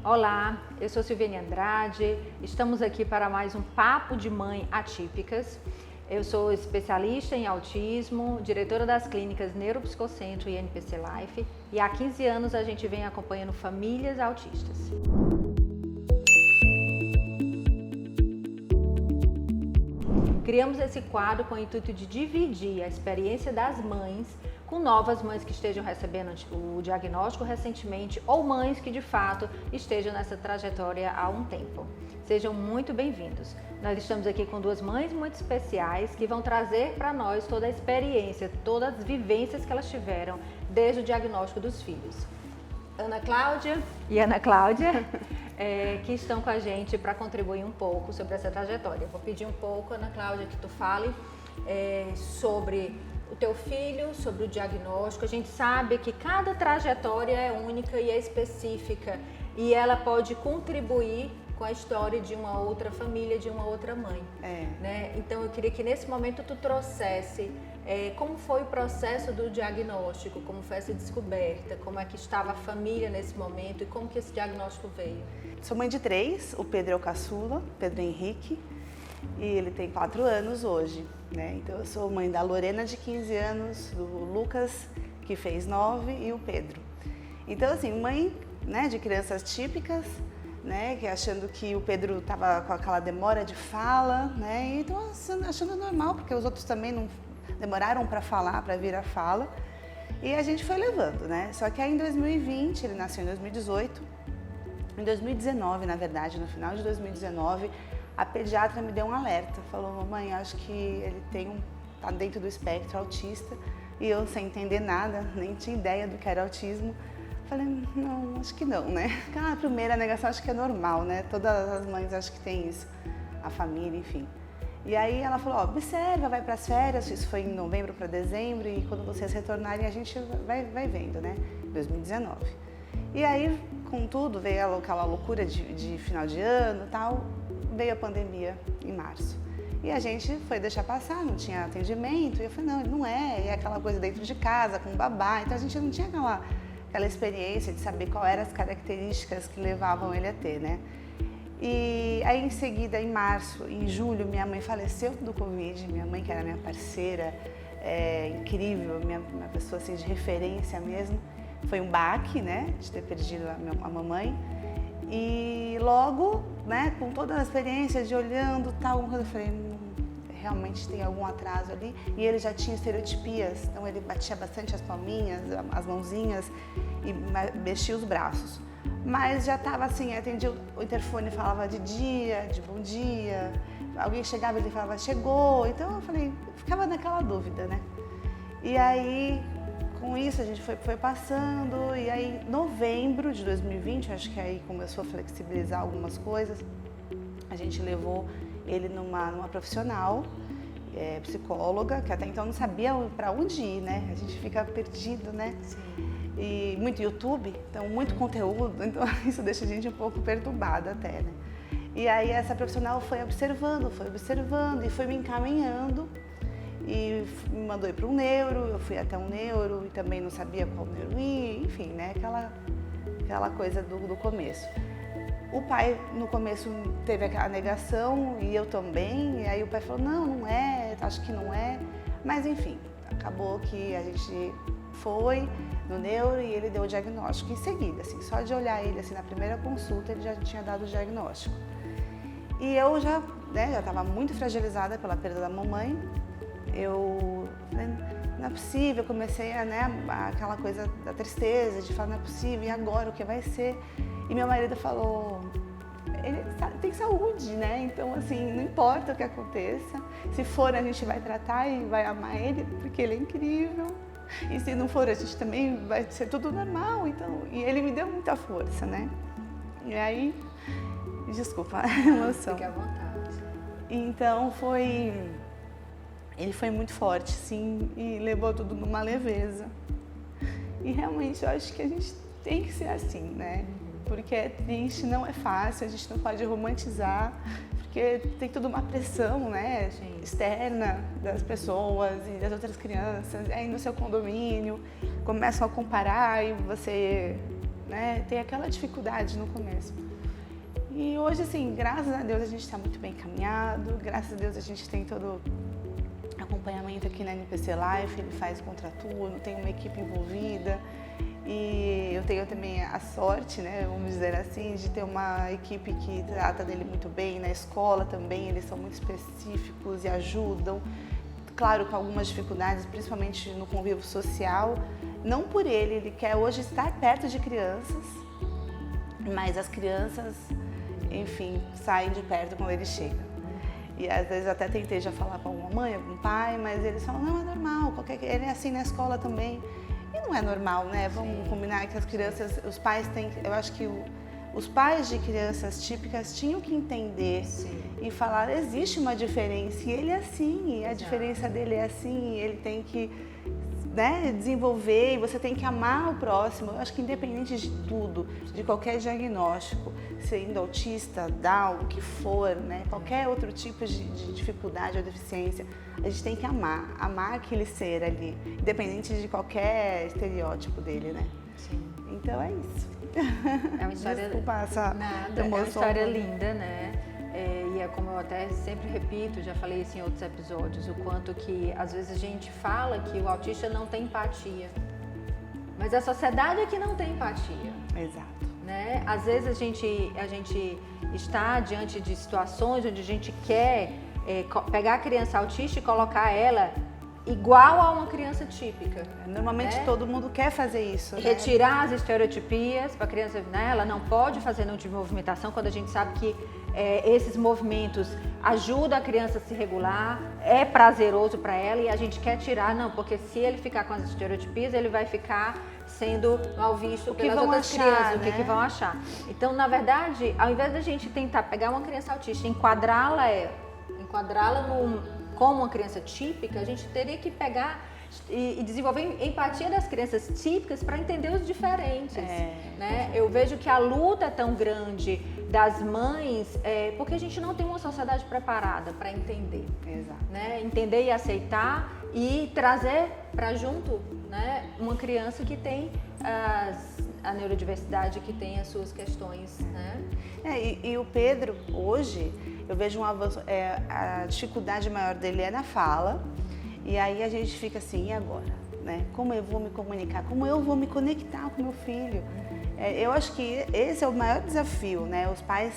Olá, eu sou Silviane Andrade, estamos aqui para mais um Papo de Mãe Atípicas. Eu sou especialista em autismo, diretora das clínicas Neuropsicocentro e NPC Life, e há 15 anos a gente vem acompanhando famílias autistas. Criamos esse quadro com o intuito de dividir a experiência das mães com novas mães que estejam recebendo o diagnóstico recentemente ou mães que de fato estejam nessa trajetória há um tempo. Sejam muito bem-vindos. Nós estamos aqui com duas mães muito especiais que vão trazer para nós toda a experiência, todas as vivências que elas tiveram desde o diagnóstico dos filhos. Ana Cláudia e Ana Cláudia, que estão com a gente para contribuir um pouco sobre essa trajetória. Eu vou pedir um pouco, Ana Cláudia, que tu fale sobre o teu filho, sobre o diagnóstico. A gente sabe que cada trajetória é única e é específica e ela pode contribuir com a história de uma outra família, de uma outra mãe. Né? Então eu queria que nesse momento tu trouxesse como foi o processo do diagnóstico, como foi essa descoberta, como é que estava a família nesse momento e como que esse diagnóstico veio. Sou mãe de 3, o Pedro é o caçula, Pedro Henrique, e ele tem 4 anos hoje, né? Então eu sou mãe da Lorena de 15 anos, do Lucas que fez 9 e o Pedro. Então assim, mãe, né, de crianças típicas, né, que achando que o Pedro estava com aquela demora de fala, né? E então achando normal, porque os outros também não demoraram para falar, para vir a fala. E a gente foi levando, né? Só que aí em 2020, ele nasceu em 2018. Em 2019, na verdade, no final de 2019, a pediatra me deu um alerta, falou: mamãe, acho que ele tá dentro do espectro autista. E eu, sem entender nada, nem tinha ideia do que era autismo, falei: não, acho que não, né? A primeira negação acho que é normal, né? Todas as mães acho que tem isso, a família, enfim. E aí ela falou: observa, vai para as férias, isso foi em novembro para dezembro, e quando vocês retornarem a gente vai vendo, né? 2019. E aí, com tudo, veio aquela loucura de final de ano e tal, veio a pandemia em março. E a gente foi deixar passar, não tinha atendimento, e eu falei: não, ele não é, é aquela coisa dentro de casa, com babá, então a gente não tinha aquela experiência de saber quais eram as características que levavam ele a ter, né? E aí em seguida, em março, em julho, minha mãe faleceu do Covid, minha mãe que era minha parceira, incrível, minha pessoa assim, de referência mesmo. Foi um baque, né, de ter perdido a mamãe. E logo, né, com toda a experiência de olhando tal, eu falei: realmente tem algum atraso ali. E ele já tinha estereotipias, então ele batia bastante as palminhas, as mãozinhas e mexia os braços. Mas já estava assim, atendia o interfone, falava de dia, de bom dia. Alguém chegava e ele falava: chegou. Então eu falei, ficava naquela dúvida, né? E aí, com isso a gente foi passando, e aí novembro de 2020, acho que aí começou a flexibilizar algumas coisas, a gente levou ele numa profissional, psicóloga, que até então não sabia para onde ir, né? A gente fica perdido, né? Sim. E muito YouTube, então muito conteúdo, então isso deixa a gente um pouco perturbada até, né? E aí essa profissional foi observando e foi me encaminhando e me mandou ir para um neuro, eu fui até um neuro e também não sabia qual neuro ir, enfim, né? Aquela coisa do começo. O pai no começo teve aquela negação e eu também, e aí o pai falou: não é, acho que não é, mas enfim, acabou que a gente foi no neuro e ele deu o diagnóstico em seguida, assim, só de olhar ele assim na primeira consulta ele já tinha dado o diagnóstico. E eu já estava muito fragilizada pela perda da mamãe. Eu não é possível, comecei aquela coisa da tristeza, de falar: não é possível, e agora o que vai ser? E meu marido falou: ele tem saúde, né? Então assim, não importa o que aconteça, se for a gente vai tratar e vai amar ele, porque ele é incrível. E se não for, a gente também vai ser tudo normal, então... E ele me deu muita força, né? E aí... Desculpa a emoção. Fique à vontade. Então ele foi muito forte, sim, e levou tudo numa leveza. E realmente eu acho que a gente tem que ser assim, né? Porque é triste, não é fácil, a gente não pode romantizar, porque tem toda uma pressão, né, externa das pessoas e das outras crianças, aí no seu condomínio começam a comparar e você né? Tem aquela dificuldade no começo. E hoje, assim, graças a Deus a gente está muito bem encaminhado, graças a Deus a gente tem todo acompanhamento aqui na NPC Life, ele faz o contraturno, tem uma equipe envolvida e eu tenho também a sorte, né, vamos dizer assim, de ter uma equipe que trata dele muito bem, na escola também, eles são muito específicos e ajudam, claro, com algumas dificuldades, principalmente no convívio social, não por ele quer hoje estar perto de crianças, mas as crianças, enfim, saem de perto quando ele chega. E às vezes até tentei já falar para uma mãe, algum pai, mas eles falam, não, é normal, ele é assim na escola também. E não é normal, né? Vamos combinar que as crianças, os pais têm, eu acho que os pais de crianças típicas tinham que entender e falar, existe uma diferença, e ele é assim, e a diferença dele é assim, e ele tem que, né, desenvolver, e você tem que amar o próximo. Eu acho que independente de tudo, de qualquer diagnóstico, sendo autista, Down, o que for, né, qualquer outro tipo de dificuldade ou deficiência, a gente tem que amar aquele ser ali, independente de qualquer estereótipo dele, né? Sim. Então é isso. É uma história, Desculpa essa é uma história linda, né? E é como eu até sempre repito, já falei isso em outros episódios, o quanto que às vezes a gente fala que o autista não tem empatia, mas a sociedade é que não tem empatia. Exato. Né? Às vezes a gente está diante de situações onde a gente quer pegar a criança autista e colocar ela igual a uma criança típica. Normalmente todo mundo quer fazer isso, né? Retirar as estereotipias para a criança, né? Ela não pode fazer nenhum tipo de movimentação quando a gente sabe que esses movimentos ajudam a criança a se regular, é prazeroso para ela e a gente quer tirar, não, porque se ele ficar com as estereotipias, ele vai ficar sendo mal visto pelas outras crianças, né? o que vão achar. Então, na verdade, ao invés da gente tentar pegar uma criança autista e enquadrá-la como uma criança típica, a gente teria que pegar e desenvolver empatia das crianças típicas para entender os diferentes. Né? Eu vejo que a luta é tão grande das mães porque a gente não tem uma sociedade preparada para entender. Exato. Né? Entender e aceitar e trazer para junto, né, uma criança que tem a neurodiversidade, que tem as suas questões. Né? E o Pedro, hoje, eu vejo um avanço, a dificuldade maior dele é na fala, e aí a gente fica assim, e agora? Né? Como eu vou me comunicar? Como eu vou me conectar com meu filho? Eu acho que esse é o maior desafio, né? Os pais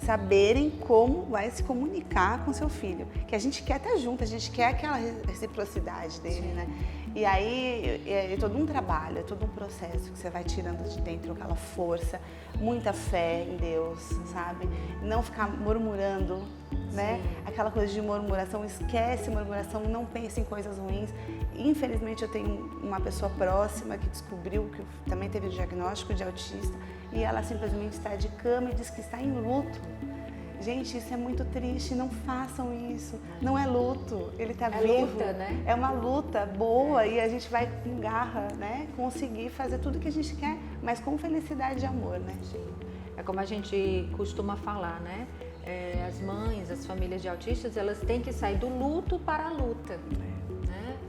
saberem como vai se comunicar com seu filho. Que a gente quer estar junto, a gente quer aquela reciprocidade dele, né? E aí é todo um trabalho, é todo um processo que você vai tirando de dentro aquela força, muita fé em Deus, sabe? Não ficar murmurando, né? Aquela coisa de murmuração, esquece murmuração, não pense em coisas ruins. Infelizmente eu tenho uma pessoa próxima que descobriu que também teve diagnóstico de autista e ela simplesmente está de cama e diz que está em luto. Gente, isso é muito triste, não façam isso. Não é luto, ele está vivo. Luta, né? É uma luta boa e a gente vai com garra, né? Conseguir fazer tudo que a gente quer, mas com felicidade e amor, né? Sim. É como a gente costuma falar, né? As mães, as famílias de autistas, elas têm que sair do luto para a luta.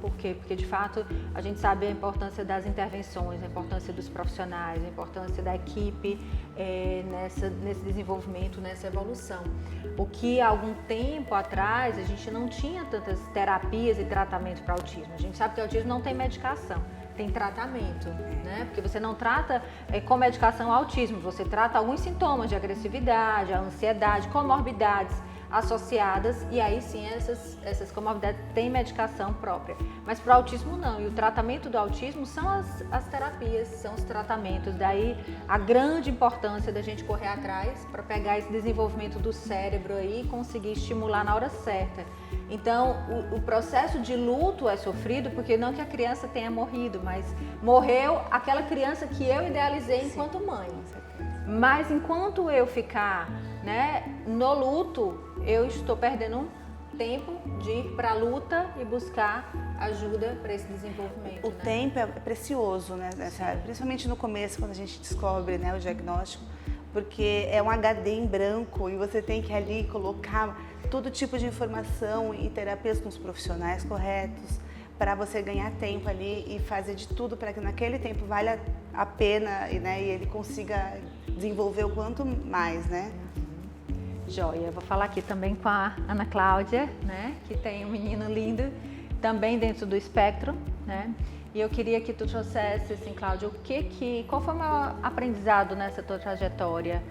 Por quê? Porque, de fato, a gente sabe a importância das intervenções, a importância dos profissionais, a importância da equipe nesse desenvolvimento, nessa evolução. O que, há algum tempo atrás, a gente não tinha tantas terapias e tratamento para autismo. A gente sabe que o autismo não tem medicação, tem tratamento, né? Porque você não trata com medicação autismo, você trata alguns sintomas de agressividade, a ansiedade, comorbidades associadas, e aí sim essas comorbidades têm medicação própria. Mas para o autismo não, e o tratamento do autismo são as terapias, são os tratamentos, daí a grande importância da gente correr atrás para pegar esse desenvolvimento do cérebro aí e conseguir estimular na hora certa. Então, o processo de luto é sofrido porque não que a criança tenha morrido, mas morreu aquela criança que eu idealizei enquanto mãe. Mas enquanto eu ficar, né, no luto, eu estou perdendo tempo de ir para a luta e buscar ajuda para esse desenvolvimento. O tempo é precioso, né? Principalmente no começo, quando a gente descobre, né, o diagnóstico, porque é um HD em branco e você tem que ali colocar todo tipo de informação e terapias com os profissionais corretos para você ganhar tempo ali e fazer de tudo para que naquele tempo valha a pena, né, e ele consiga desenvolver o quanto mais, né? Joia, eu vou falar aqui também com a Ana Cláudia, né, que tem um menino lindo, também dentro do espectro, né? E eu queria que tu trouxesse, assim, Cláudia, qual foi o maior aprendizado nessa tua trajetória?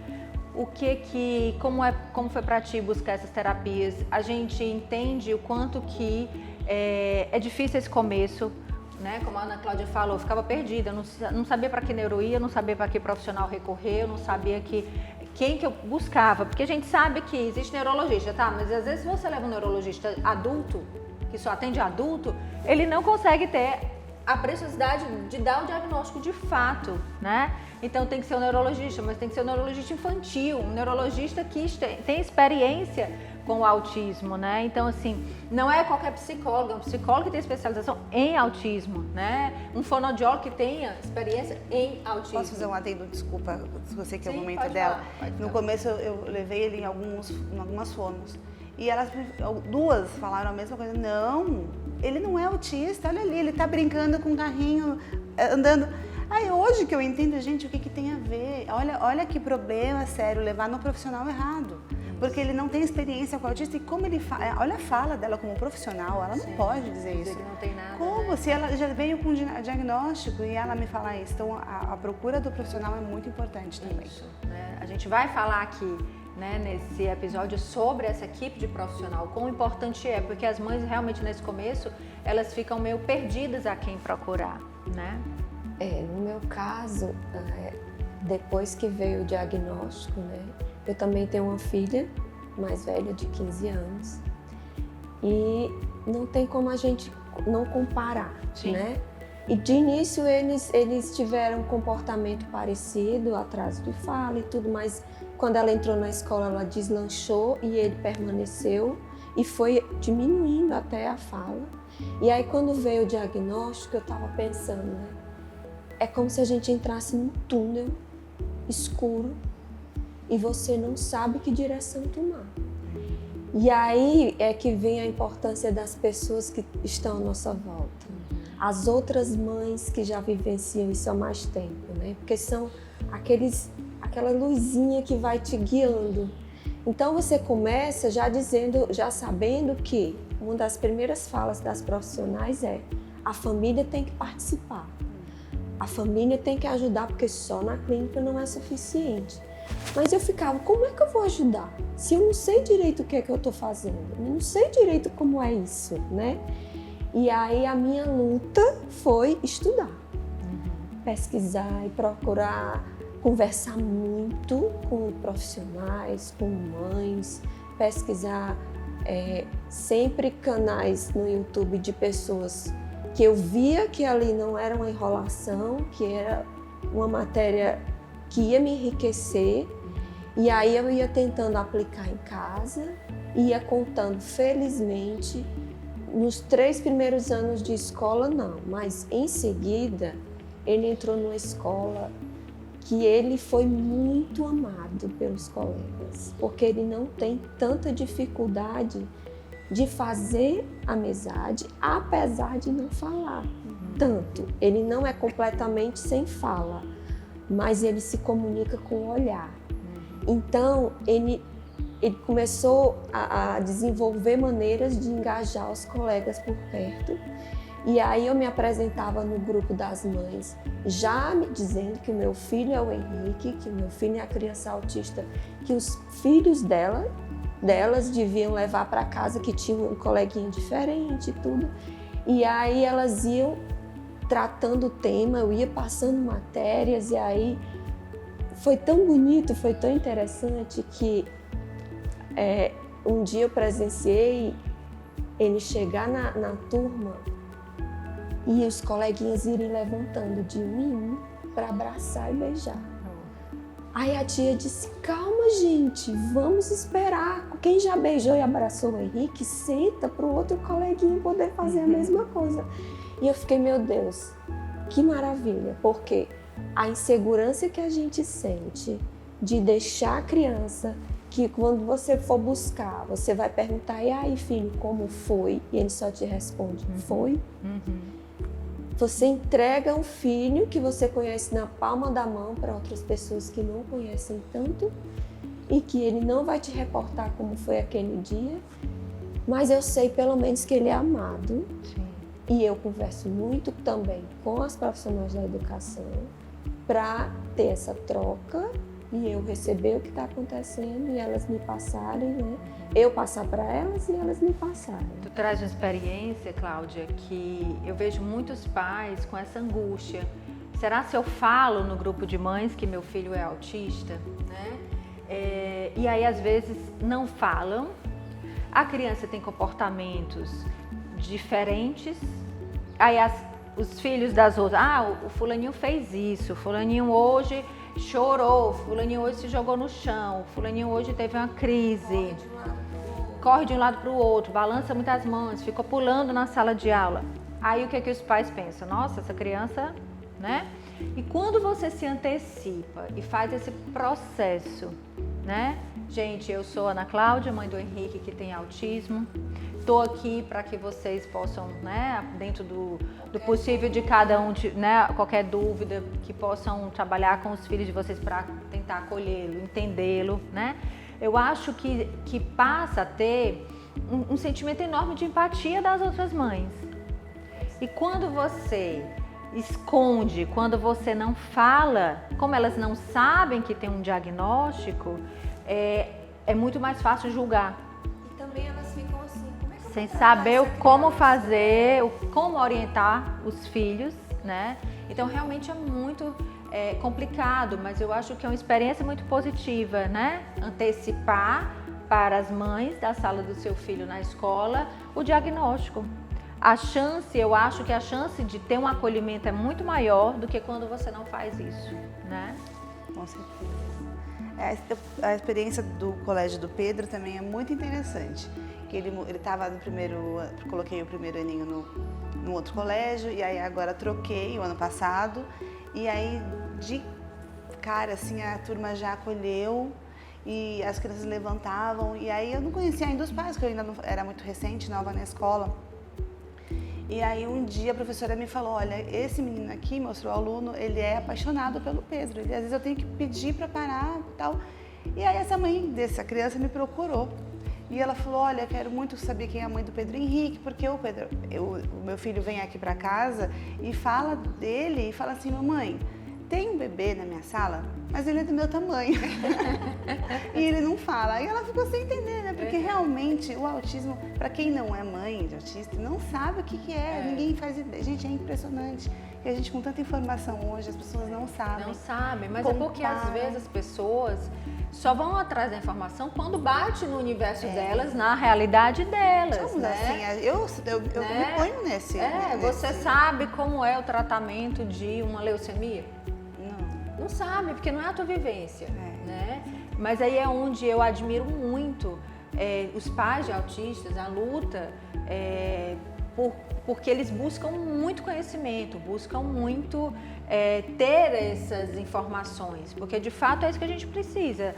Como foi para ti buscar essas terapias? A gente entende o quanto que é difícil esse começo, né? Como a Ana Cláudia falou, eu ficava perdida, eu não sabia para que neuro ia, não sabia para que profissional recorrer, eu não sabia quem que eu buscava, porque a gente sabe que existe neurologista, tá? Mas às vezes se você leva um neurologista adulto, que só atende adulto, ele não consegue ter a preciosidade de dar o diagnóstico de fato, né? Então tem que ser um neurologista, mas tem que ser um neurologista infantil, um neurologista que tem experiência com o autismo, né? Então, assim, não é qualquer psicólogo, é um psicólogo que tem especialização em autismo, né? Um fonoaudiólogo que tenha experiência em autismo. Posso fazer um adendo? Desculpa, se você quer o momento pode dela. falar. No começo eu levei ele em algumas fonos e duas falaram a mesma coisa. Não, ele não é autista, olha ali, ele tá brincando com o carrinho, andando. Aí hoje que eu entendo, gente, o que tem a ver? Olha que problema sério levar no profissional errado. Porque ele não tem experiência com autista e como ele fala, olha a fala dela como profissional, ela não pode dizer isso. Que não tem nada, como? né? Se ela já veio com diagnóstico e ela me falar isso. Então a procura do profissional é muito importante também. Isso, né? A gente vai falar aqui, né, nesse episódio sobre essa equipe de profissional, quão importante é, porque as mães realmente nesse começo, elas ficam meio perdidas a quem procurar, né? No meu caso, depois que veio o diagnóstico, né, eu também tenho uma filha mais velha de 15 anos e não tem como a gente não comparar, Sim. né? E de início eles tiveram um comportamento parecido, atraso de fala e tudo, mas quando ela entrou na escola ela deslanchou e ele permaneceu e foi diminuindo até a fala. E aí quando veio o diagnóstico eu estava pensando, né? É como se a gente entrasse num túnel escuro e você não sabe que direção tomar. E aí é que vem a importância das pessoas que estão à nossa volta. As outras mães que já vivenciam isso há mais tempo, né? Porque são aquela luzinha que vai te guiando. Então você começa já sabendo que uma das primeiras falas das profissionais é: a família tem que participar. A família tem que ajudar, porque só na clínica não é suficiente. Mas eu ficava, como é que eu vou ajudar? Se eu não sei direito o que é que eu estou fazendo, eu não sei direito como é isso, né? E aí a minha luta foi estudar, pesquisar e procurar conversar muito com profissionais, com mães, pesquisar sempre canais no YouTube de pessoas que eu via que ali não era uma enrolação, que era uma matéria que ia me enriquecer, e aí eu ia tentando aplicar em casa, ia contando, felizmente, nos 3 primeiros anos de escola não, mas em seguida ele entrou numa escola que ele foi muito amado pelos colegas, porque ele não tem tanta dificuldade de fazer amizade, apesar de não falar tanto. Ele não é completamente sem fala, mas ele se comunica com o olhar. Então, ele começou a desenvolver maneiras de engajar os colegas por perto. E aí eu me apresentava no grupo das mães, já me dizendo que o meu filho é o Henrique, que o meu filho é a criança autista, que os filhos delas deviam levar para casa, que tinha um coleguinha diferente e tudo. E aí elas iam tratando o tema, eu ia passando matérias, e aí foi tão bonito, foi tão interessante que um dia eu presenciei ele chegar na turma e os coleguinhas irem levantando de um em um para abraçar e beijar. Aí a tia disse, calma gente, vamos esperar. Quem já beijou e abraçou o Henrique, senta para o outro coleguinha poder fazer a mesma coisa. E eu fiquei, meu Deus, que maravilha, porque a insegurança que a gente sente de deixar a criança, que quando você for buscar, você vai perguntar, e aí filho, como foi? E ele só te responde, foi. Você entrega um filho que você conhece na palma da mão para outras pessoas que não conhecem tanto e que ele não vai te reportar como foi aquele dia, mas eu sei pelo menos que ele é amado. Sim. E eu converso muito também com as profissionais da educação para ter essa troca e eu receber o que está acontecendo e elas me passarem, né? Eu passar para elas e elas me passarem. Tu traz uma experiência, Cláudia, que eu vejo muitos pais com essa angústia. Será se eu falo no grupo de mães que meu filho é autista, né? E aí às vezes não falam. A criança tem comportamentos diferentes. Aí os filhos das outras, o fulaninho fez isso, o fulaninho hoje chorou, o fulaninho hoje se jogou no chão, o fulaninho hoje teve uma crise. Corre de um lado para o outro, balança muitas mãos, fica pulando na sala de aula. Aí o que os pais pensam? Nossa, essa criança, né? E quando você se antecipa e faz esse processo, né? Gente, eu sou Ana Cláudia, mãe do Henrique, que tem autismo. Estou aqui para que vocês possam, né, dentro do possível de cada um, né, qualquer dúvida, que possam trabalhar com os filhos de vocês para tentar acolhê-lo, entendê-lo, né? Eu acho que passa a ter um sentimento enorme de empatia das outras mães. E quando você esconde, quando você não fala, como elas não sabem que tem um diagnóstico, é muito mais fácil julgar. E também elas ficam assim, sem saber como fazer, como orientar os filhos, né? Então realmente é muito complicado, mas eu acho que é uma experiência muito positiva, né? Antecipar para as mães da sala do seu filho na escola o diagnóstico. Eu acho que a chance de ter um acolhimento é muito maior do que quando você não faz isso, né? Com certeza. A experiência do colégio do Pedro também é muito interessante. Ele estava no primeiro, coloquei o primeiro aninho no outro colégio e aí agora troquei o ano passado e aí de cara assim a turma já acolheu e as crianças levantavam e aí eu não conhecia ainda os pais, porque eu ainda não, era muito recente, nova na escola. E aí um dia a professora me falou, olha, esse menino aqui, mostrou o aluno, ele é apaixonado pelo Pedro, às vezes eu tenho que pedir para parar e tal. E aí essa mãe dessa criança me procurou. E ela falou, olha, eu quero muito saber quem é a mãe do Pedro Henrique, porque o meu filho vem aqui para casa e fala dele, e fala assim, mamãe, tem um bebê na minha sala, mas ele é do meu tamanho. E ele não fala. E ela ficou sem entender, né? Porque realmente o autismo, para quem não é mãe de autista, não sabe o que é. Ninguém faz ideia. Gente, é impressionante. E a gente com tanta informação hoje, as pessoas não sabem. Não sabem, mas é porque às vezes as pessoas só vão atrás da informação quando bate no universo delas, na realidade delas. Somos né? assim, eu me ponho nesse. Você sabe como é o tratamento de uma leucemia? Não sabe, porque não é a tua vivência, né? Mas aí é onde eu admiro muito os pais de autistas, a luta, porque eles buscam muito conhecimento, buscam muito ter essas informações, porque de fato é isso que a gente precisa,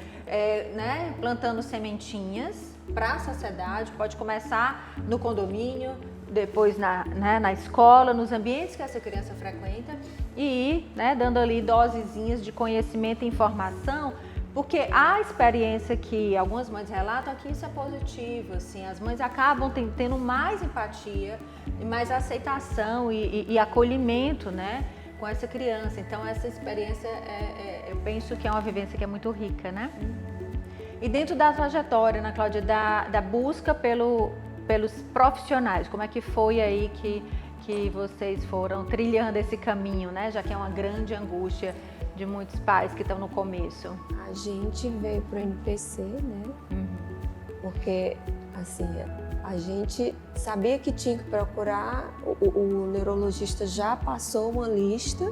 né? Plantando sementinhas para a sociedade, pode começar no condomínio, depois na escola, nos ambientes que essa criança frequenta e ir, né, dando ali dosezinhas de conhecimento e informação, porque a experiência que algumas mães relatam é que isso é positivo, assim, as mães acabam tendo mais empatia e mais aceitação e acolhimento, né, com essa criança. Então essa experiência, eu penso que é uma vivência que é muito rica, né? E dentro da trajetória, Ana Cláudia, da busca pelos profissionais, como é que foi aí que vocês foram trilhando esse caminho, né? Já que é uma grande angústia de muitos pais que estão no começo. A gente veio para o NPC, né? Porque, assim, a gente sabia que tinha que procurar, o neurologista já passou uma lista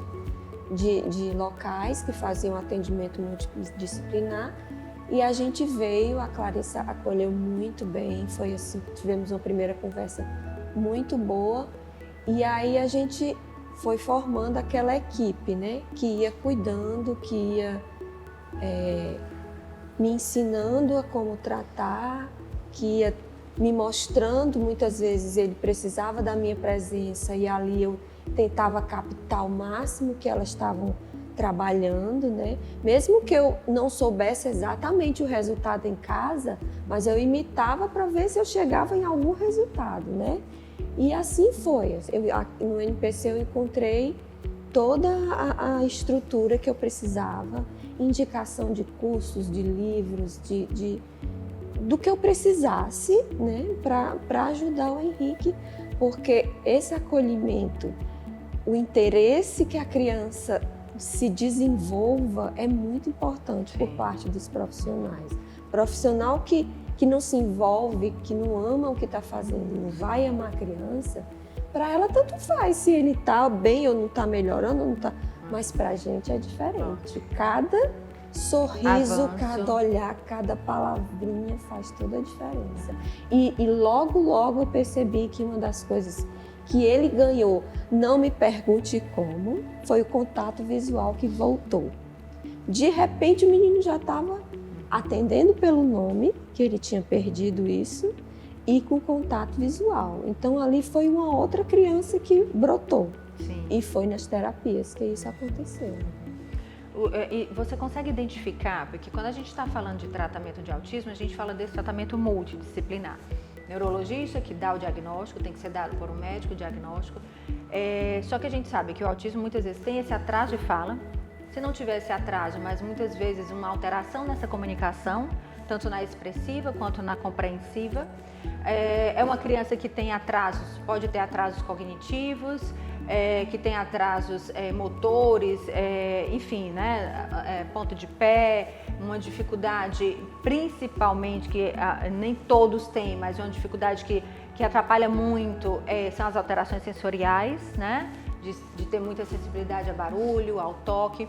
de locais que faziam atendimento multidisciplinar e a gente veio, a Clarissa acolheu muito bem, foi assim, tivemos uma primeira conversa muito boa e aí a gente foi formando aquela equipe, né, que ia cuidando, que ia me ensinando a como tratar, que ia me mostrando, muitas vezes ele precisava da minha presença e ali tentava captar o máximo que elas estavam trabalhando, né? Mesmo que eu não soubesse exatamente o resultado em casa, mas eu imitava para ver se eu chegava em algum resultado, né? E assim foi. No NPC eu encontrei toda a estrutura que eu precisava, indicação de cursos, de livros, do que eu precisasse, né, para ajudar o Henrique, porque esse acolhimento, o interesse que a criança se desenvolva é muito importante por parte dos profissionais. Profissional que não se envolve, que não ama o que está fazendo, não vai amar a criança, para ela tanto faz se ele está bem ou não está melhorando, ou não tá, mas para a gente é diferente. Cada sorriso, Avanço. cada olhar, cada palavrinha faz toda a diferença. E logo eu percebi que uma das coisas que ele ganhou, não me pergunte como, foi o contato visual que voltou. De repente o menino já estava atendendo pelo nome, que ele tinha perdido isso, e com contato visual. Então ali foi uma outra criança que brotou. Sim. E foi nas terapias que isso aconteceu. E você consegue identificar, porque quando a gente está falando de tratamento de autismo, a gente fala desse tratamento multidisciplinar. Neurologista que dá o diagnóstico, tem que ser dado por um médico diagnóstico. Só que a gente sabe que o autismo muitas vezes tem esse atraso de fala. Se não tiver esse atraso, mas muitas vezes uma alteração nessa comunicação, tanto na expressiva quanto na compreensiva. É uma criança que tem atrasos, pode ter atrasos cognitivos, que tem atrasos motores, enfim, né? Ponto de pé, uma dificuldade principalmente, que nem todos têm, mas uma dificuldade que atrapalha muito, são as alterações sensoriais, né? De ter muita sensibilidade a barulho, ao toque.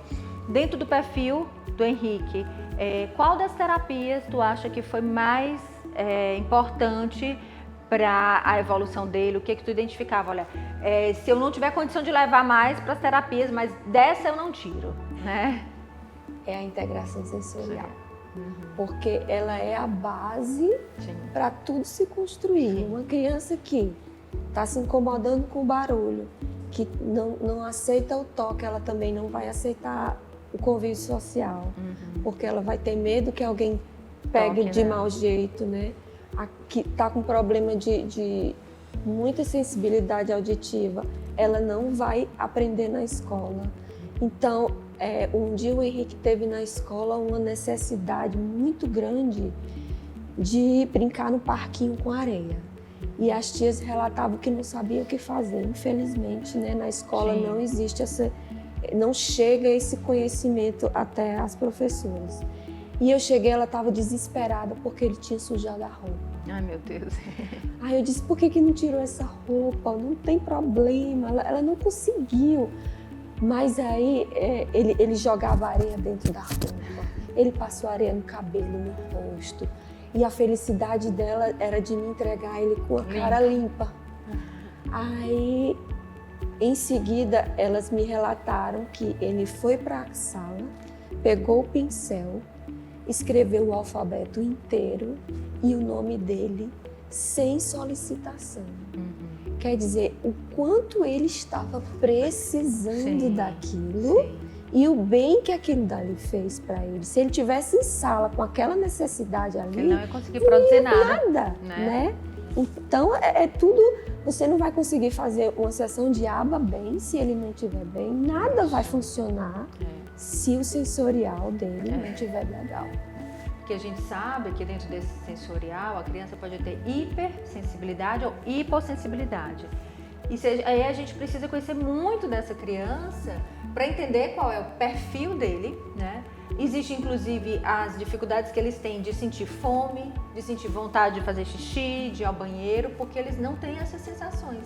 Dentro do perfil do Henrique, qual das terapias tu acha que foi mais importante para a evolução dele? O que tu identificava? Olha, se eu não tiver condição de levar mais para as terapias, mas dessa eu não tiro, né? É a integração sensorial. Porque ela é a base para tudo se construir. Uma criança que está se incomodando com o barulho, que não aceita o toque, ela também não vai aceitar o convívio social, porque ela vai ter medo que alguém pegue Toque, de né? mau jeito, né? Que está com problema de muita sensibilidade auditiva, ela não vai aprender na escola. Então, um dia o Henrique teve na escola uma necessidade muito grande de brincar no parquinho com areia. E as tias relatavam que não sabiam o que fazer. Infelizmente, né, na escola não existe não chega esse conhecimento até as professoras. E eu cheguei, ela estava desesperada porque ele tinha sujado a roupa. Ai, meu Deus. Aí eu disse, por que não tirou essa roupa? Não tem problema, ela não conseguiu. Mas aí ele jogava areia dentro da roupa, ele passou areia no cabelo, no rosto. E a felicidade dela era de me entregar ele com a cara limpa. Aí, em seguida, elas me relataram que ele foi para a sala, pegou o pincel, escreveu o alfabeto inteiro e o nome dele sem solicitação. Quer dizer, o quanto ele estava precisando daquilo e o bem que aquilo dali fez para ele. Se ele tivesse em sala com aquela necessidade ali, ele não ia conseguir produzir nada, né? Então, tudo... Você não vai conseguir fazer uma sessão de aba bem se ele não estiver bem. Nada vai funcionar se o sensorial dele não estiver legal. Porque a gente sabe que dentro desse sensorial a criança pode ter hipersensibilidade ou hipossensibilidade. Aí a gente precisa conhecer muito dessa criança para entender qual é o perfil dele, né? Existem inclusive as dificuldades que eles têm de sentir fome, de sentir vontade de fazer xixi, de ir ao banheiro, porque eles não têm essas sensações.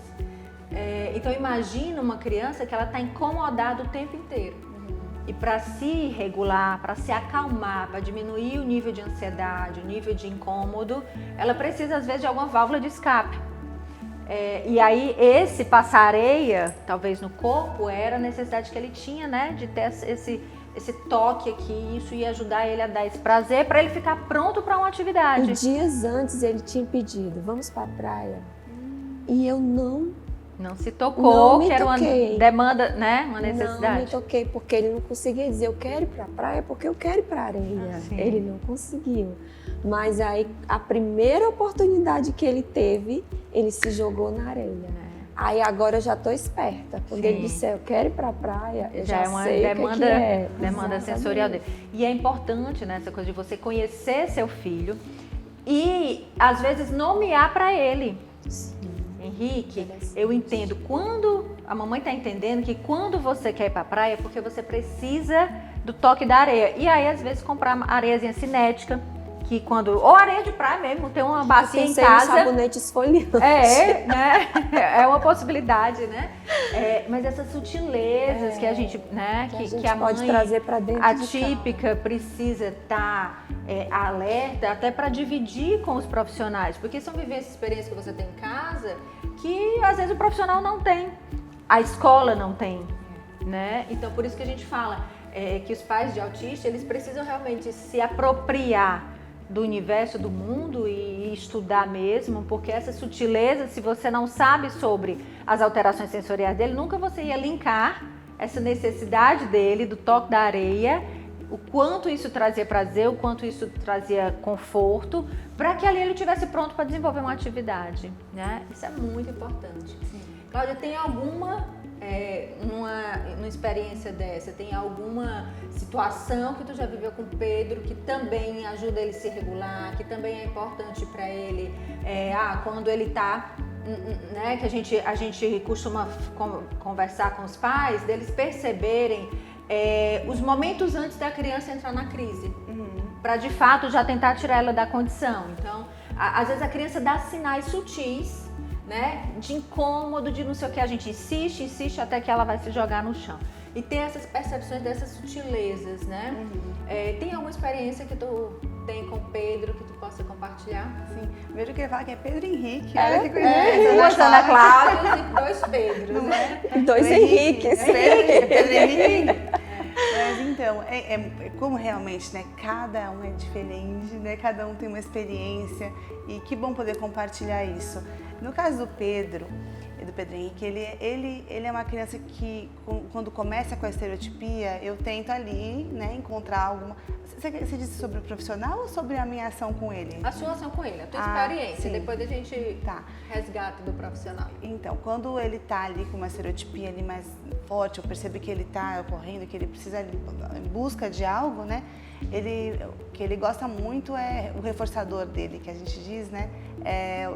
Então imagina uma criança que ela está incomodada o tempo inteiro. E para se regular, para se acalmar, para diminuir o nível de ansiedade, o nível de incômodo, ela precisa às vezes de alguma válvula de escape. E aí esse passar areia, talvez no corpo, era a necessidade que ele tinha, né, de ter esse toque aqui, isso ia ajudar ele a dar esse prazer para ele ficar pronto para uma atividade. E dias antes ele tinha pedido, vamos para a praia. E eu não Não se tocou, Não me que era uma toquei. demanda, né? Uma Não necessidade. me toquei, porque ele não conseguia dizer eu quero ir pra praia porque eu quero ir pra areia. Sim. Ele não conseguiu. Mas aí, a primeira oportunidade que ele teve, ele se jogou na areia. Aí agora eu já tô esperta. Quando Sim. ele disser eu quero ir pra praia, eu já é uma sei demanda, o que é. demanda Exatamente. sensorial dele. E é importante, né, essa coisa de você conhecer seu filho e, às vezes, nomear para ele. Henrique, eu entendo quando a mamãe está entendendo que quando você quer ir para a praia é porque você precisa do toque da areia. E aí, às vezes, comprar areiazinha cinética, que quando ou areia de praia mesmo, tem uma bacia em Pensei no casa. sabonete esfoliante. Né? É uma possibilidade, né? Mas essas sutilezas que a gente, né? Que a mãe pode trazer para dentro atípica precisa estar alerta até para dividir com os profissionais, porque são vivências, experiências que você tem em casa que às vezes o profissional não tem, a escola não tem, né? Então por isso que a gente fala que os pais de autista eles precisam realmente se apropriar do universo, do mundo e estudar mesmo, porque essas sutilezas, se você não sabe sobre as alterações sensoriais dele, nunca você ia linkar essa necessidade dele, do toque da areia, o quanto isso trazia prazer, o quanto isso trazia conforto, para que ali ele estivesse pronto para desenvolver uma atividade, né? Isso é muito importante. Sim. Cláudia, tem alguma uma experiência dessa, tem alguma situação que tu já viveu com o Pedro que também ajuda ele a se regular, que também é importante para ele, quando ele tá, né, que a gente costuma conversar com os pais, deles perceberem os momentos antes da criança entrar na crise, para de fato já tentar tirar ela da condição. Então, às vezes a criança dá sinais sutis, né, de incômodo, de não sei o que, a gente insiste até que ela vai se jogar no chão. E ter essas percepções dessas sutilezas, né? Tem alguma experiência que tu tem com o Pedro que tu possa compartilhar? Sim, vejo que ele fala que é Pedro Henrique, olha que coisa. Duas Ana Cláudias e dois Pedros, né? Dois Henriques. Pedro Henrique. Mas então, como realmente, né, cada um é diferente, né, cada um tem uma experiência e que bom poder compartilhar isso. No caso do Pedro Henrique, ele é uma criança que, quando começa com a estereotipia, eu tento ali, né, encontrar alguma... Você disse sobre o profissional ou sobre a minha ação com ele? A sua ação com ele, a tua experiência, sim. depois a gente resgata do profissional. Então, quando ele tá ali com uma estereotipia ali mais forte, eu percebo que ele tá ocorrendo, que ele precisa ir em busca de algo, né? O que ele gosta muito é o reforçador dele, que a gente diz, né?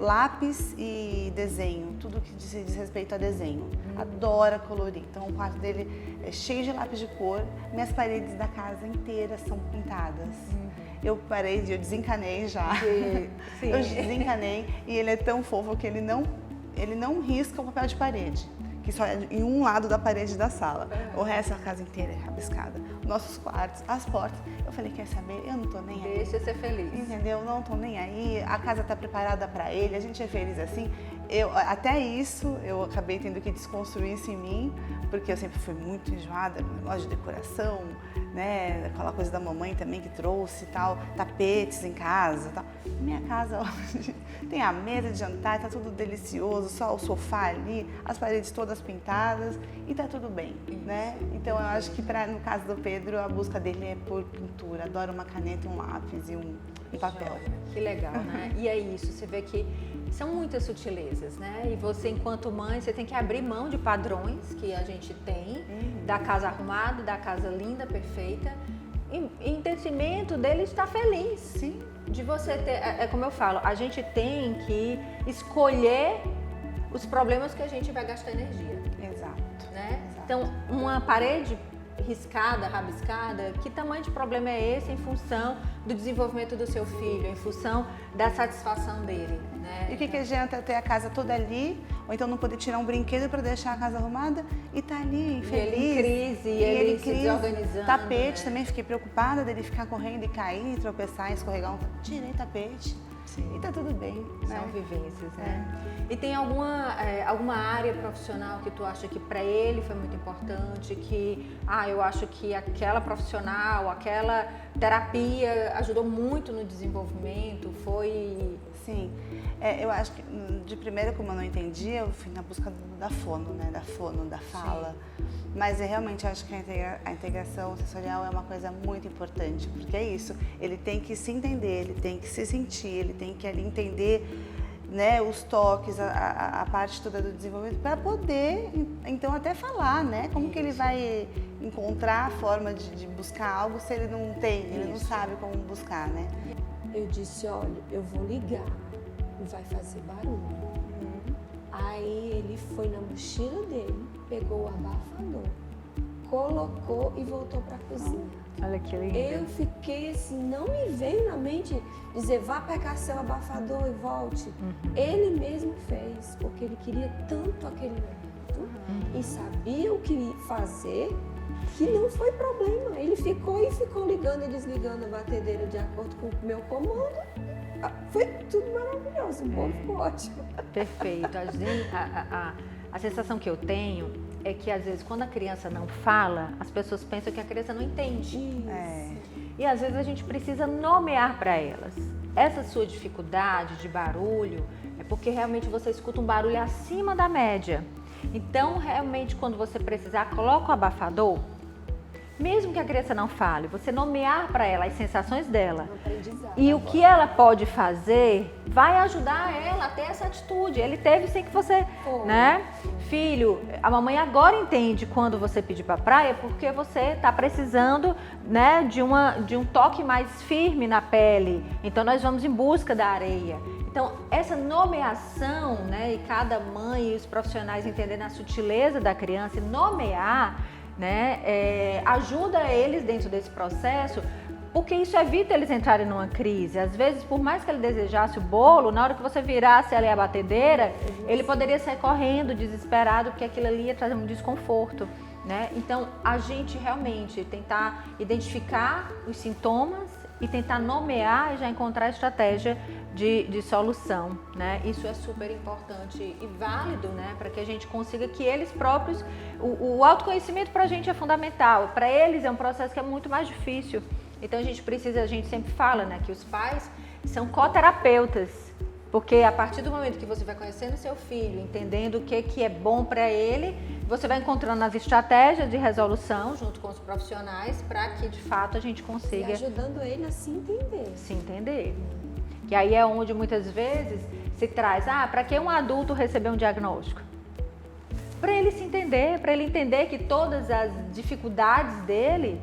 Lápis e desenho, tudo que diz respeito a desenho. Adora colorir. Então o quarto dele é cheio de lápis de cor, minhas paredes da casa inteira são pintadas. Eu desencanei já. Sim. Eu desencanei e ele é tão fofo que ele não risca o papel de parede, que só é em um lado da parede da sala. O resto da casa inteira é rabiscada. Nossos quartos, as portas. Eu falei, quer saber? Eu não tô nem aí. Deixa ser feliz. Entendeu? Não tô nem aí. A casa tá preparada para ele, a gente é feliz assim. Até isso, eu acabei tendo que desconstruir isso em mim, porque eu sempre fui muito enjoada no negócio de decoração, né? Aquela coisa da mamãe também que trouxe tal, tapetes em casa, tal. Minha casa hoje tem a mesa de jantar, tá tudo delicioso, só o sofá ali, as paredes todas pintadas e tá tudo bem, né? Então eu acho que no caso do Pedro, a busca dele é por pintura, adora uma caneta, um lápis e um papel. Que legal, né? E é isso, você vê que são muitas sutilezas, né? E você, enquanto mãe, você tem que abrir mão de padrões que a gente tem, da casa arrumada, da casa linda, perfeita, em detrimento dele estar feliz. Sim. De você ter, como eu falo, a gente tem que escolher os problemas que a gente vai gastar energia. Exato. Né? Exato. Então, uma parede riscada, rabiscada, que tamanho de problema é esse em função do desenvolvimento do seu filho, em função da satisfação dele, né? E o que adianta ter a casa toda ali, ou então não poder tirar um brinquedo para deixar a casa arrumada e tá ali, feliz. Ele em crise, ele se desorganizando. Tapete, né? Também fiquei preocupada dele ficar correndo e cair, tropeçar, escorregar. Tirei tapete. Sim. E tá tudo bem. São né? vivências, né? E tem alguma área profissional que tu acha que para ele foi muito importante, que eu acho que aquela profissional, aquela terapia ajudou muito no desenvolvimento? Foi... Sim, eu acho que de primeira, como eu não entendia, eu fui na busca da fono, né? Da fono, da fala. Sim. Mas eu realmente acho que a integração sensorial é uma coisa muito importante, porque é isso, ele tem que se entender, ele tem que se sentir, ele tem que ali entender, né, os toques, a parte toda do desenvolvimento, para poder, então, até falar, né? Como que ele vai encontrar a forma de buscar algo se ele não tem, ele não sabe como buscar, né? Eu disse, olha, eu vou ligar, vai fazer barulho. Aí ele foi na mochila dele, pegou o abafador, colocou e voltou para a cozinha. Olha que lindo. Eu fiquei assim, não me veio na mente dizer, vá pegar seu abafador e volte. Ele mesmo fez, porque ele queria tanto aquele momento e sabia o que fazer, que não foi problema. Ele ficou ligando e desligando a batedeira de acordo com o meu comando. Foi tudo maravilhoso, o bolo ficou ótimo. Perfeito. A sensação que eu tenho é que, às vezes, quando a criança não fala, as pessoas pensam que a criança não entende. E, às vezes, a gente precisa nomear para elas. Essa sua dificuldade de barulho é porque, realmente, você escuta um barulho acima da média. Então, realmente, quando você precisar, coloca o abafador. Mesmo que a criança não fale, você nomear para ela as sensações dela e o que ela pode fazer, vai ajudar ela a ter essa atitude. Ele teve sem que você, né? Filho, a mamãe agora entende quando você pedir para a praia porque você está precisando, né, de um toque mais firme na pele. Então nós vamos em busca da areia. Então essa nomeação, né, e cada mãe e os profissionais entendendo a sutileza da criança e nomear, né, ajuda eles dentro desse processo, porque isso evita eles entrarem numa crise. Às vezes, por mais que ele desejasse o bolo, na hora que você virasse ali a batedeira, ele poderia sair correndo, desesperado, porque aquilo ali ia trazer um desconforto, né? Então, a gente realmente tentar identificar os sintomas e tentar nomear e já encontrar a estratégia de solução, né? Isso é super importante e válido, né? Para que a gente consiga que eles próprios... O autoconhecimento para a gente é fundamental. Para eles é um processo que é muito mais difícil. Então, a gente sempre fala, né? Que os pais são coterapeutas. Porque a partir do momento que você vai conhecendo seu filho, entendendo o que é bom para ele, você vai encontrando as estratégias de resolução junto com os profissionais para que, de fato, a gente consiga... E ajudando ele a se entender. Se entender. Que aí é onde, muitas vezes, se traz... para que um adulto receber um diagnóstico? Para ele se entender, para ele entender que todas as dificuldades dele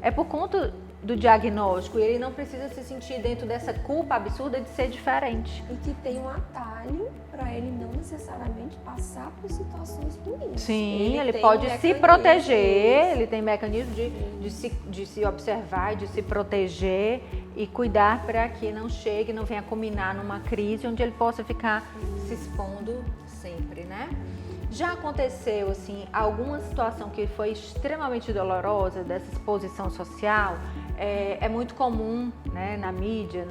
é por conta do diagnóstico e ele não precisa se sentir dentro dessa culpa absurda de ser diferente. E que tem um atalho para ele não necessariamente passar por situações ruins. Sim, ele pode se proteger, ele tem mecanismo de se observar, de se proteger e cuidar para que não chegue, não venha culminar numa crise onde ele possa ficar se expondo sempre, né? Já aconteceu, assim, alguma situação que foi extremamente dolorosa dessa exposição social? É muito comum, né, na mídia,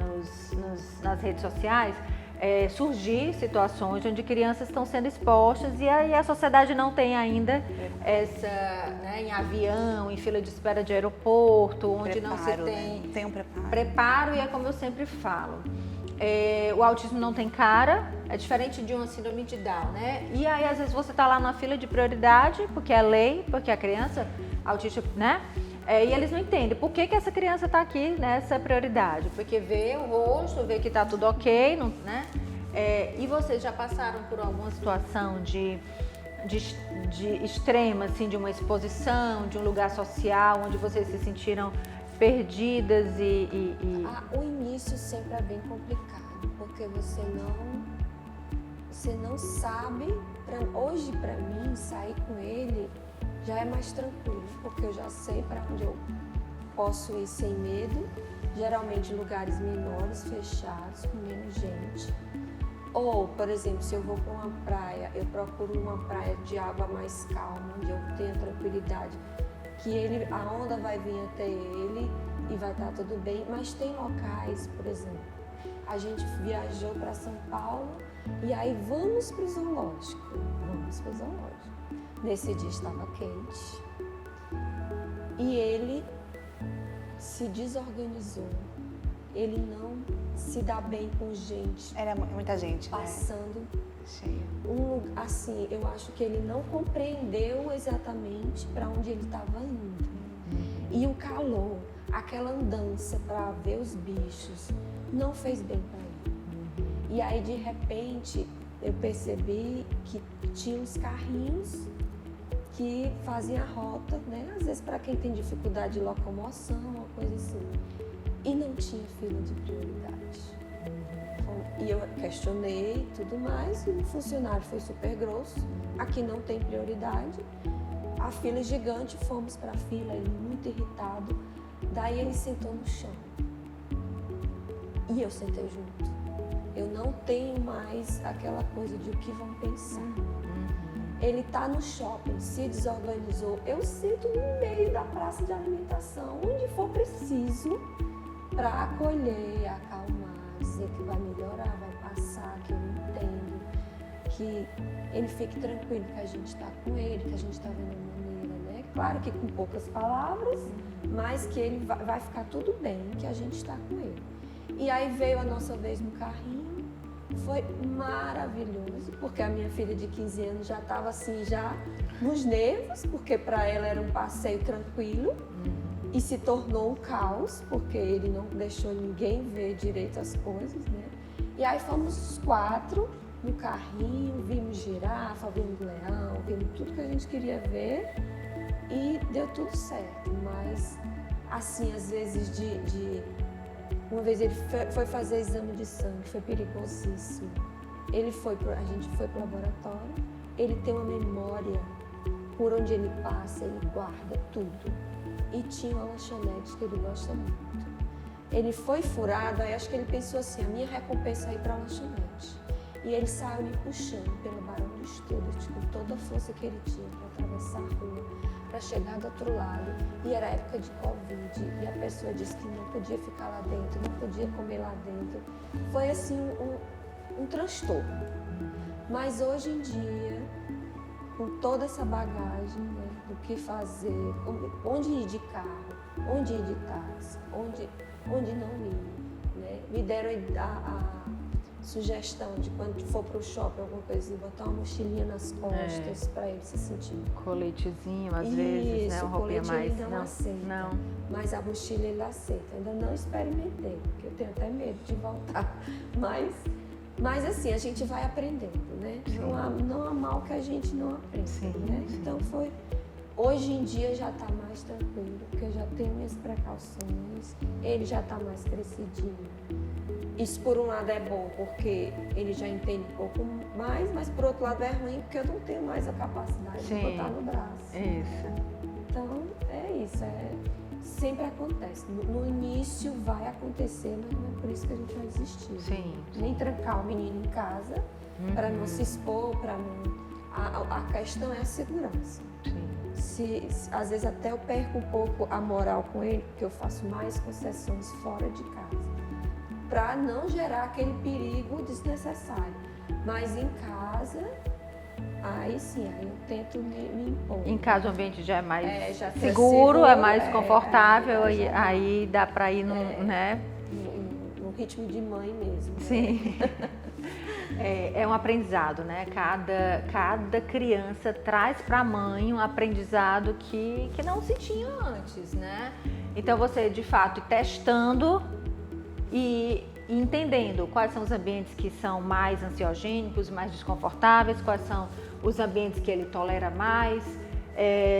nas redes sociais, surgir situações onde crianças estão sendo expostas e aí a sociedade não tem ainda essa, né, em avião, em fila de espera de aeroporto, onde preparo, não se tem, né? Tem um preparo e é como eu sempre falo. O autismo não tem cara, é diferente de uma síndrome de Down, né? E aí, às vezes, você está lá na fila de prioridade, porque é lei, porque a criança autista, né? E eles não entendem por que essa criança está aqui nessa prioridade. Porque vê o rosto, vê que está tudo ok, não, né? E vocês já passaram por alguma situação de extrema, assim, de uma exposição, de um lugar social, onde vocês se sentiram perdidas O início sempre é bem complicado, porque você não sabe. Hoje, para mim, sair com ele já é mais tranquilo, porque eu já sei para onde eu posso ir sem medo, geralmente lugares menores, fechados, com menos gente. Ou, por exemplo, se eu vou para uma praia, eu procuro uma praia de água mais calma, onde eu tenho tranquilidade, que a onda vai vir até ele e vai estar tudo bem. Mas tem locais, por exemplo, a gente viajou para São Paulo e aí vamos para o zoológico. Nesse dia estava quente e ele se desorganizou. Ele não se dá bem com gente. Era muita gente, passando. Cheia. Assim, eu acho que ele não compreendeu exatamente para onde ele estava indo. E o calor, aquela andança para ver os bichos, não fez bem para ele. E aí, de repente, eu percebi que tinha uns carrinhos que faziam a rota, né? Às vezes para quem tem dificuldade de locomoção, uma coisa assim. E não tinha fila de prioridade. E eu questionei e tudo mais, e o funcionário foi super grosso. Aqui não tem prioridade. A fila é gigante, fomos para a fila, ele muito irritado. Daí ele sentou no chão. E eu sentei junto. Eu não tenho mais aquela coisa de o que vão pensar. Ele está no shopping, se desorganizou. Eu sento no meio da praça de alimentação, onde for preciso, para acolher, acalmar, dizer que vai melhorar, vai passar, que eu entendo, que ele fique tranquilo, que a gente está com ele, que a gente está vendo a maneira, né? Claro que com poucas palavras, mas que ele vai ficar tudo bem, que a gente está com ele. E aí veio a nossa vez no carrinho, foi maravilhoso, porque a minha filha de 15 anos já estava assim, já nos nervos, porque para ela era um passeio tranquilo. E se tornou um caos, porque ele não deixou ninguém ver direito as coisas, né? E aí fomos os 4 no carrinho, vimos girafa, vimos leão, vimos tudo que a gente queria ver e deu tudo certo. Mas, assim, às vezes uma vez ele foi fazer exame de sangue, foi perigosíssimo. A gente foi para o laboratório, ele tem uma memória, por onde ele passa, ele guarda tudo. E tinha uma lanchonete que ele gosta muito. Ele foi furado, aí acho que ele pensou assim, a minha recompensa é ir para a lanchonete. E ele saiu me puxando pelo Barão do Student, com toda a força que ele tinha para atravessar a rua, para chegar do outro lado. E era época de Covid, e a pessoa disse que não podia ficar lá dentro, não podia comer lá dentro. Foi assim um transtorno. Mas hoje em dia, com toda essa bagagem, né, do que fazer, onde ir de carro, onde ir de táxi, onde não ir, né? Me deram a sugestão de quando for para o shopping, alguma coisa, botar uma mochilinha nas costas para ele se sentir. Coletezinho, às vezes, né? Uma roupinha mais. Ele não aceita. Não. Mas a mochila ele aceita. Ainda não experimentei, porque eu tenho até medo de voltar. Mas assim, a gente vai aprendendo, né? Não há mal que a gente não aprenda, né? Sim. Então hoje em dia já está mais tranquilo, porque eu já tenho minhas precauções, ele já está mais crescidinho. Isso por um lado é bom, porque ele já entende um pouco mais, mas por outro lado é ruim, porque eu não tenho mais a capacidade de botar no braço. Isso. Então é isso, sempre acontece. No início vai acontecer, mas não é por isso que a gente vai desistir. Sim. Nem trancar o menino em casa, para não se expor, para não... A questão é a segurança. Sim. Às vezes até eu perco um pouco a moral com ele, porque eu faço mais concessões fora de casa, para não gerar aquele perigo desnecessário. Mas em casa, aí sim, aí eu tento me impor. Em casa o ambiente já é mais já seguro, é mais confortável, aí dá para ir né? No ritmo de mãe mesmo. Sim. É um aprendizado, né? Cada criança traz para a mãe um aprendizado que não se tinha antes, né? Então você, de fato, testando e entendendo quais são os ambientes que são mais ansiogênicos, mais desconfortáveis, quais são os ambientes que ele tolera mais,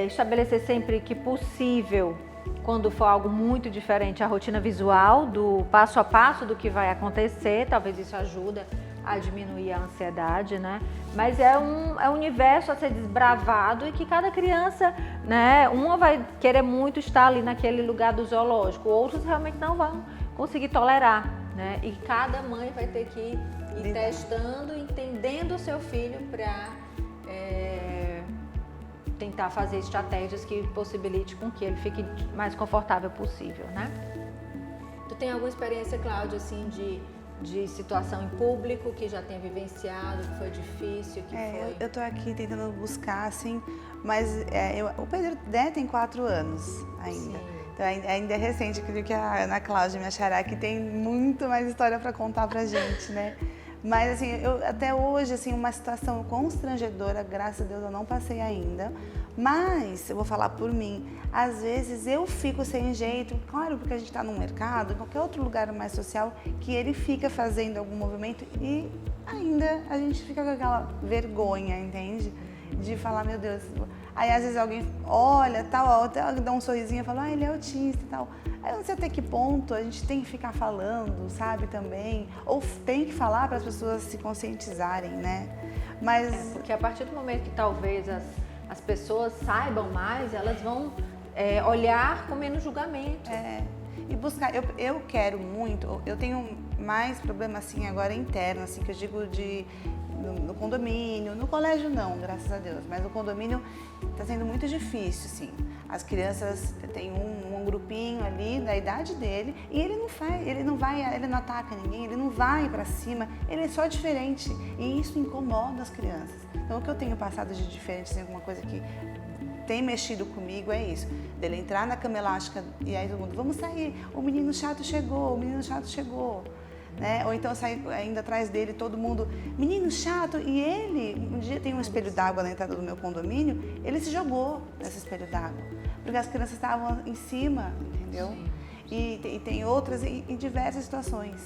estabelecer sempre que possível, quando for algo muito diferente, a rotina visual do passo a passo do que vai acontecer, talvez isso ajuda a diminuir a ansiedade, né? Mas é um universo a ser desbravado e que cada criança, né? Uma vai querer muito estar ali naquele lugar do zoológico, outros realmente não vão conseguir tolerar, né? E cada mãe vai ter que ir testando, entendendo o seu filho para tentar fazer estratégias que possibilite com que ele fique mais confortável possível, né? Tu tem alguma experiência, Cláudia, assim, de situação em público que já tenha vivenciado, que foi difícil, que foi? Eu tô aqui tentando buscar, assim, mas o Pedro tem 4 anos ainda. Sim. Então, ainda é recente, eu acredito que a Ana Cláudia, minha xará, que tem muito mais história para contar pra gente, né? Mas, assim, até hoje, assim, uma situação constrangedora, graças a Deus, eu não passei ainda. Mas, eu vou falar por mim, às vezes eu fico sem jeito, claro, porque a gente está num mercado, em qualquer outro lugar mais social, que ele fica fazendo algum movimento e ainda a gente fica com aquela vergonha, entende? De falar, meu Deus. Aí às vezes alguém olha, tal, até dá um sorrisinho e fala, ele é autista e tal. Aí eu não sei até que ponto a gente tem que ficar falando, sabe, também. Ou tem que falar para as pessoas se conscientizarem, né? Mas... porque a partir do momento que talvez as pessoas saibam mais, elas vão olhar com menos julgamento. E buscar, eu quero muito, eu tenho mais problema assim agora interno, assim, que eu digo no condomínio, no colégio não, graças a Deus, mas no condomínio está sendo muito difícil, assim. As crianças têm um grupinho ali da idade dele e ele não ataca ninguém, ele não vai para cima, ele é só diferente e isso incomoda as crianças. Então o que eu tenho passado de diferente, assim, alguma coisa que tem mexido comigo é isso, dele entrar na cama elástica e aí todo mundo, vamos sair, o menino chato chegou, né? Ou então sair ainda atrás dele todo mundo, menino chato, e ele, um dia tem um espelho d'água na entrada do meu condomínio, ele se jogou nesse espelho d'água, porque as crianças estavam em cima, entendeu? E tem outras em diversas situações,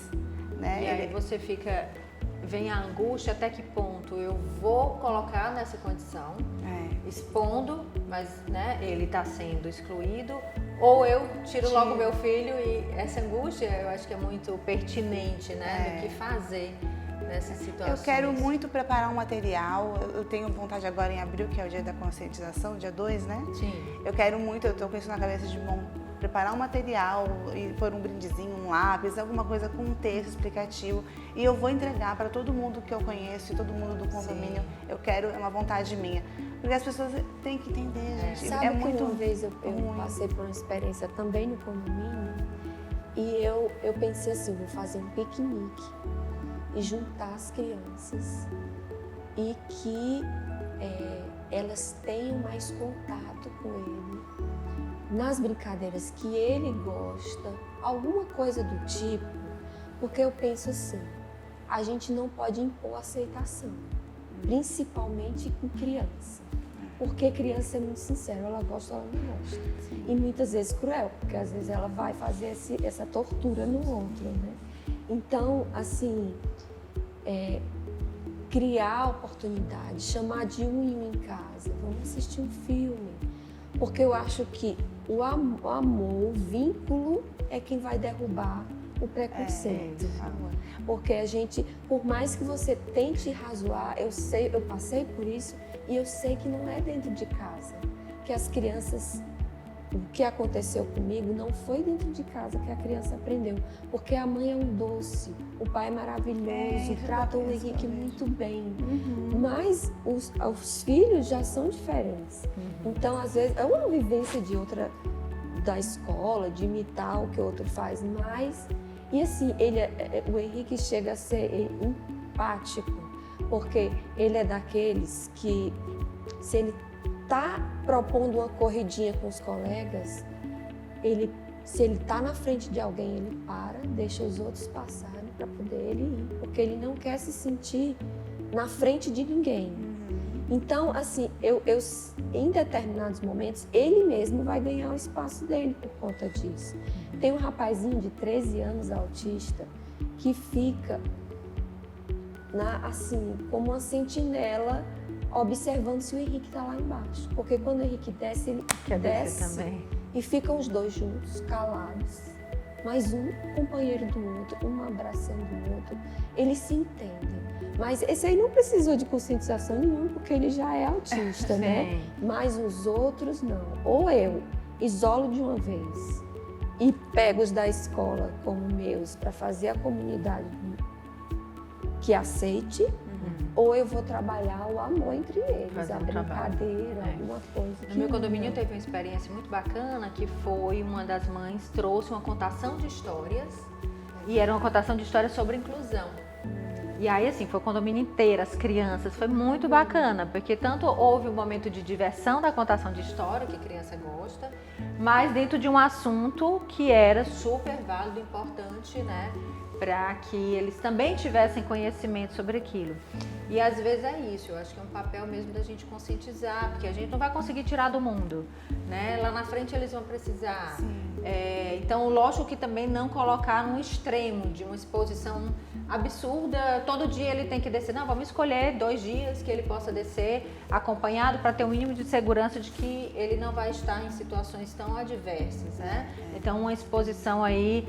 né? E aí você vem a angústia, até que ponto eu vou colocar nessa condição, expondo, mas né, ele está sendo excluído, ou eu tiro logo meu filho, e essa angústia eu acho que é muito pertinente, né, do que fazer nessas situações. Eu quero muito preparar um material, eu tenho vontade agora em abril, que é o dia da conscientização, dia 2, né? Sim. Eu quero muito, eu estou com isso na cabeça de preparar um material e pôr um brindezinho, um lápis, alguma coisa com um texto explicativo e eu vou entregar para todo mundo que eu conheço e todo mundo do condomínio. Sim. Eu quero, é uma vontade minha, porque as pessoas têm que entender, gente. Sabe que muito uma vez eu passei por uma experiência também no condomínio e eu pensei assim, vou fazer um piquenique e juntar as crianças e que elas tenham mais contato com ele nas brincadeiras que ele gosta, alguma coisa do tipo, porque eu penso assim, a gente não pode impor aceitação, principalmente com criança, porque criança é muito sincera, ela gosta ou ela não gosta, e muitas vezes cruel, porque às vezes ela vai fazer essa tortura no outro, né? Então, assim, criar oportunidade, chamar de um em casa, vamos assistir um filme, porque eu acho que o amor, o vínculo é quem vai derrubar o preconceito. Porque a gente, por mais que você tente razoar, eu passei por isso e eu sei que não é dentro de casa. Que as crianças, o que aconteceu comigo não foi dentro de casa que a criança aprendeu. Porque a mãe é um doce, o pai é maravilhoso, trata o Henrique muito bem. Mas os filhos já são diferentes. Então, às vezes, é uma vivência da escola, de imitar o que o outro faz, mas... E assim, o Henrique chega a ser empático, porque ele é daqueles que, se ele está propondo uma corridinha com os colegas, se ele está na frente de alguém, ele para, deixa os outros passarem para poder ele ir, porque ele não quer se sentir na frente de ninguém. Então, assim, em determinados momentos, ele mesmo vai ganhar o espaço dele por conta disso. Tem um rapazinho de 13 anos autista que fica, assim, como uma sentinela, observando se o Henrique está lá embaixo. Porque quando o Henrique desce, ele desce também. E ficam os dois juntos, calados. Mas um companheiro do outro, um abraçando o outro, eles se entendem. Mas esse aí não precisou de conscientização nenhuma, porque ele já é autista, né? Mas os outros não. Ou eu isolo de uma vez e pego os da escola como meus para fazer a comunidade que aceite, ou eu vou trabalhar o amor entre eles, a brincadeira, alguma coisa. No meu condomínio teve uma experiência muito bacana, que foi uma das mães trouxe uma contação de histórias, e era uma contação de histórias sobre inclusão. E aí, assim, foi o condomínio inteiro, as crianças, foi muito bacana, porque tanto houve um momento de diversão da contação de história, que a criança gosta, mas dentro de um assunto que era super válido, importante, né, para que eles também tivessem conhecimento sobre aquilo. E às vezes é isso, eu acho que é um papel mesmo da gente conscientizar, porque a gente não vai conseguir tirar do mundo, né? Lá na frente eles vão precisar. Então, lógico que também não colocar num extremo de uma exposição absurda, todo dia ele tem que descer. Não, vamos escolher 2 dias que ele possa descer acompanhado para ter um mínimo de segurança de que ele não vai estar em situações tão adversas, né? Então, uma exposição aí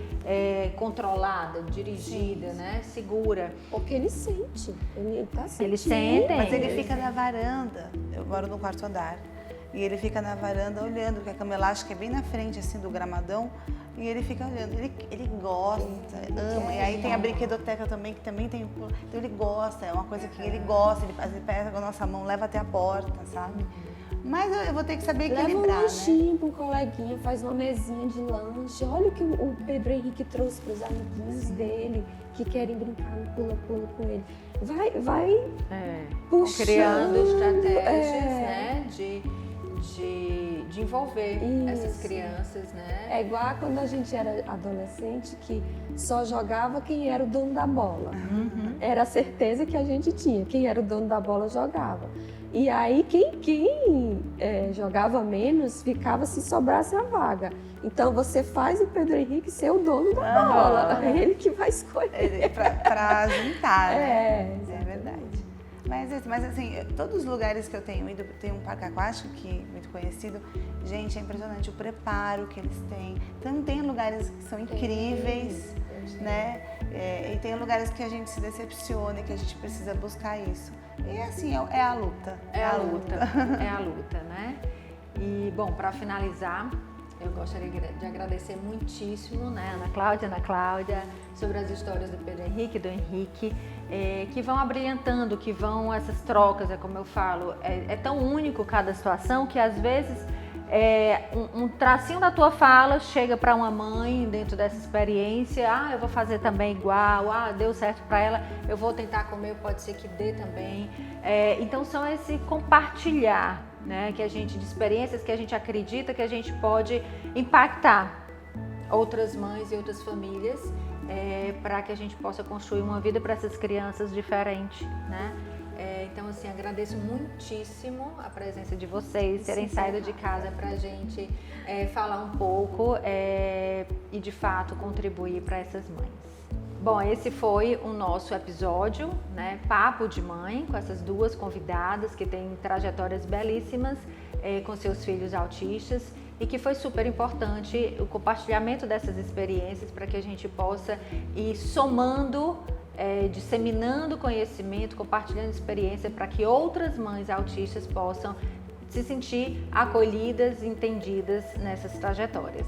controlada, dirigida, né? Segura. Porque ele sente, ele tá sentindo. Eles sentem. Mas ele fica na varanda, eu moro no 4º andar, e ele fica na varanda olhando, porque a cama elástica é bem na frente, assim, do gramadão, e ele fica olhando, ele gosta, ama, e aí tem a brinquedoteca também, que também tem, então ele gosta, é uma coisa que ele gosta, ele pega a nossa mão, leva até a porta, sabe? Mas eu vou ter que saber Leva equilibrar, um lanchinho né? para um coleguinha, faz uma mesinha de lanche. Olha o que o Pedro Henrique trouxe para os amiguinhos dele, que querem brincar no pula-pula com ele. Vai puxando. Criando estratégias, né? De envolver essas crianças, né? É igual quando a gente era adolescente, que só jogava quem era o dono da bola. Era a certeza que a gente tinha. Quem era o dono da bola jogava. E aí quem jogava menos ficava se sobrasse a vaga. Então você faz o Pedro Henrique ser o dono da bola. É ele que vai escolher. Pra juntar, né? É Verdade. Mas assim, todos os lugares que eu tenho ido, tem um parque aquático que é muito conhecido, gente, é impressionante o preparo que eles têm. Então tem lugares que são incríveis, né? E tem lugares que a gente se decepciona e que a gente precisa buscar isso. E assim, é a luta. É a luta, né? E, bom, para finalizar, eu gostaria de agradecer muitíssimo, né, Ana Cláudia, sobre as histórias do Pedro Henrique, do Henrique, que vão abrilhantando, que vão essas trocas, como eu falo, é tão único cada situação que às vezes um tracinho da tua fala chega para uma mãe dentro dessa experiência, eu vou fazer também igual, deu certo para ela, eu vou tentar comer, pode ser que dê também. Então são esse compartilhar, né, que a gente, de experiências que a gente acredita que a gente pode impactar outras mães e outras famílias, para que a gente possa construir uma vida para essas crianças diferente, né? Então, assim, agradeço muitíssimo a presença de vocês, terem saído de casa para a gente falar um pouco e, de fato, contribuir para essas mães. Bom, esse foi o nosso episódio, né, Papo de Mãe, com essas 2 convidadas que têm trajetórias belíssimas com seus filhos autistas e que foi super importante o compartilhamento dessas experiências para que a gente possa ir somando, disseminando conhecimento, compartilhando experiência para que outras mães autistas possam se sentir acolhidas, entendidas nessas trajetórias.